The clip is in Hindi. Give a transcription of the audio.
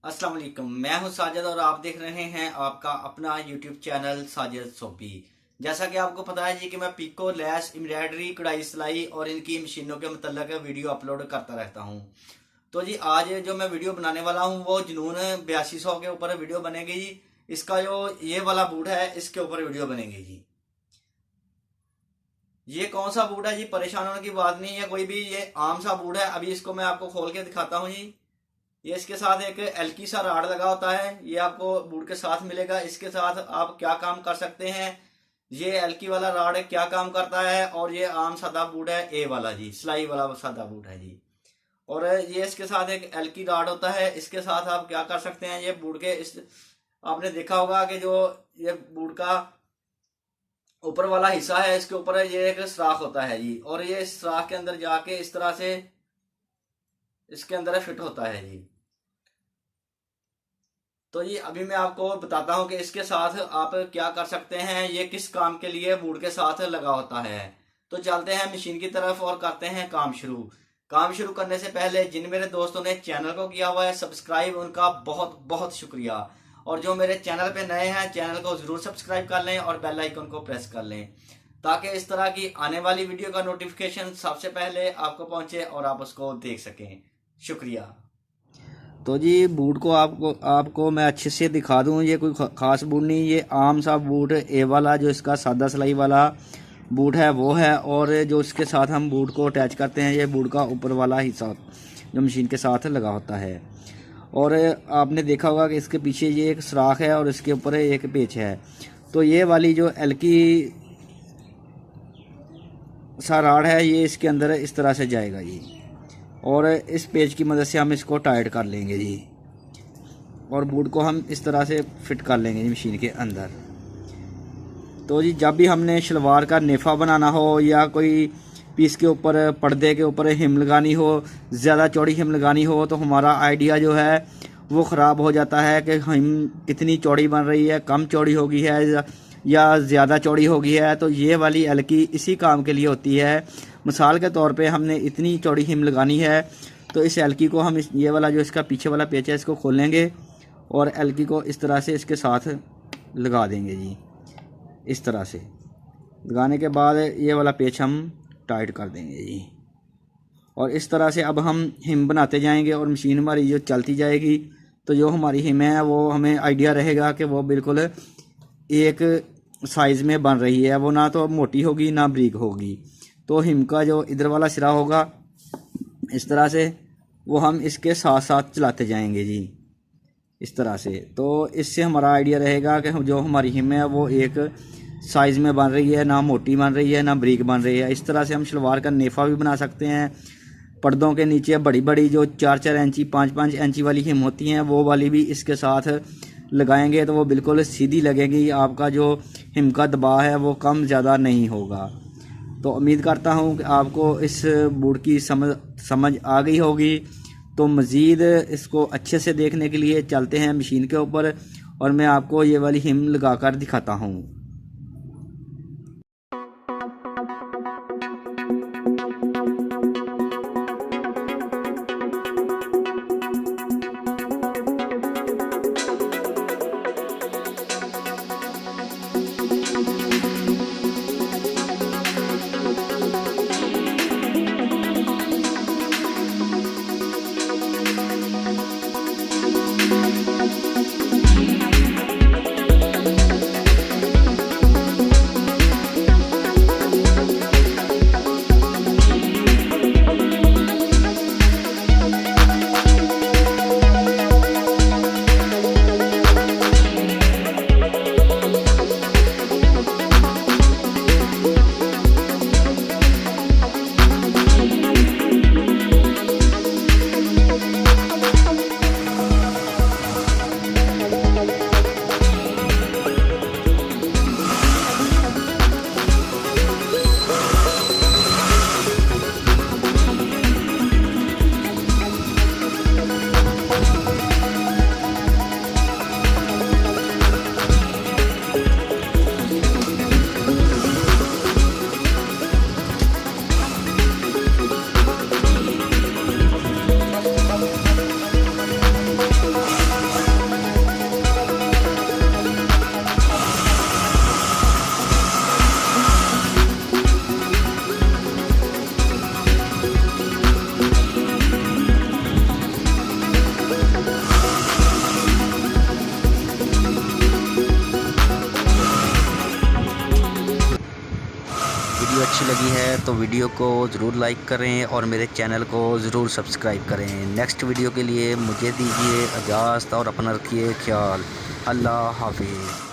अस्सलाम वालेकुम। मैं हूं साजिद और आप देख रहे हैं आपका अपना यूट्यूब चैनल साजिद सोपी। जैसा कि आपको पता है जी कि मैं पिको, लैस, एम्ब्रॉयडरी, कढ़ाई, सिलाई और इनकी मशीनों के मतलब वीडियो अपलोड करता रहता हूं। तो जी आज जो मैं वीडियो बनाने वाला हूं वो जुनून 8200 के ऊपर वीडियो बनेगी जी। इसका जो ये वाला बूट है इसके ऊपर वीडियो बनेगी जी। ये कौन सा बूट है जी, परेशान होने की बात नहीं है कोई भी, ये आम सा बूट है। अभी इसको मैं आपको खोल के दिखाता हूँ जी। ये इसके साथ एक एल्की सा राड लगा होता है, ये आपको बूट के साथ मिलेगा। इसके साथ आप क्या काम कर सकते हैं, ये एल्की वाला राड है क्या काम करता है, और ये आम सादा बूट है ए वाला जी, सिलाई वाला सादा बूट है जी। और ये इसके साथ एक एल्की राड होता है। इसके साथ आप क्या कर सकते हैं, ये बूट के इस आपने देखा होगा कि जो ये बूट का ऊपर वाला हिस्सा है इसके ऊपर ये एक सुराख होता है जी, और ये इस सुराख के अंदर जाके इस तरह से इसके अंदर फिट होता है जी। तो ये अभी मैं आपको बताता हूँ कि इसके साथ आप क्या कर सकते हैं, ये किस काम के लिए बूट के साथ लगा होता है। तो चलते हैं मशीन की तरफ और करते हैं काम शुरू। काम शुरू करने से पहले जिन मेरे दोस्तों ने चैनल को किया हुआ है सब्सक्राइब, उनका बहुत बहुत शुक्रिया। और जो मेरे चैनल पे नए हैं चैनल को जरूर सब्सक्राइब कर लें और बेल आइकन को प्रेस कर लें, ताकि इस तरह की आने वाली वीडियो का नोटिफिकेशन सबसे पहले आपको पहुंचे और आप उसको देख सकें। शुक्रिया। तो जी बूट को आपको आपको मैं अच्छे से दिखा दूं, ये कोई ख़ास बूट नहीं, ये आम सा बूट ए वाला जो इसका सादा सिलाई वाला बूट है वो है। और जो इसके साथ हम बूट को अटैच करते हैं, ये बूट का ऊपर वाला हिस्सा जो मशीन के साथ लगा होता है। और आपने देखा होगा कि इसके पीछे ये एक सुराख है और इसके ऊपर एक पेच है। तो ये वाली जो एल्की सा राड है ये इसके अंदर इस तरह से जाएगा जी, और इस पेज की मदद से हम इसको टाइट कर लेंगे जी, और बूट को हम इस तरह से फिट कर लेंगे जी मशीन के अंदर। तो जी जब भी हमने शलवार का नेफा बनाना हो या कोई पीस के ऊपर पर्दे के ऊपर हिम लगानी हो, ज़्यादा चौड़ी हिम लगानी हो, तो हमारा आइडिया जो है वो ख़राब हो जाता है कि हिम कितनी चौड़ी बन रही है, कम चौड़ी हो गई है या ज़्यादा चौड़ी हो गई है। तो ये वाली एल्की इसी काम के लिए होती है। मिसाल के तौर पे हमने इतनी चौड़ी हिम लगानी है, तो इस एल्की को हम ये वाला जो इसका पीछे वाला पेच है इसको खोलेंगे और एल्की को इस तरह से इसके साथ लगा देंगे जी। इस तरह से लगाने के बाद ये वाला पेच हम टाइट कर देंगे जी, और इस तरह से अब हम हिम बनाते जाएंगे और मशीन हमारी जो चलती जाएगी, तो जो हमारी हिम है वो हमें आइडिया रहेगा कि वो बिल्कुल एक साइज़ में बन रही है, वो ना तो मोटी होगी ना बारीक होगी। तो हिम का जो इधर वाला सिरा होगा इस तरह से, वो हम इसके साथ साथ चलाते जाएंगे जी इस तरह से। तो इससे हमारा आइडिया रहेगा कि जो हमारी हिम है वो एक साइज़ में बन रही है, ना मोटी बन रही है ना बारीक बन रही है। इस तरह से हम शलवार का नेफा भी बना सकते हैं। पर्दों के नीचे बड़ी बड़ी जो 4-4 इंची 5-5 इंची वाली हिम होती हैं वो वाली भी इसके साथ लगाएंगे तो वो बिल्कुल सीधी लगेगी। आपका जो हिम का दबाव है वो कम ज़्यादा नहीं होगा। तो उम्मीद करता हूँ कि आपको इस बूट की समझ आ गई होगी। तो मज़ीद इसको अच्छे से देखने के लिए चलते हैं मशीन के ऊपर और मैं आपको ये वाली हिम लगा कर दिखाता हूँ। वीडियो अच्छी लगी है तो वीडियो को ज़रूर लाइक करें और मेरे चैनल को ज़रूर सब्सक्राइब करें। नेक्स्ट वीडियो के लिए मुझे दीजिए इजाज़त और अपना रखिए ख्याल। अल्लाह हाफिज़।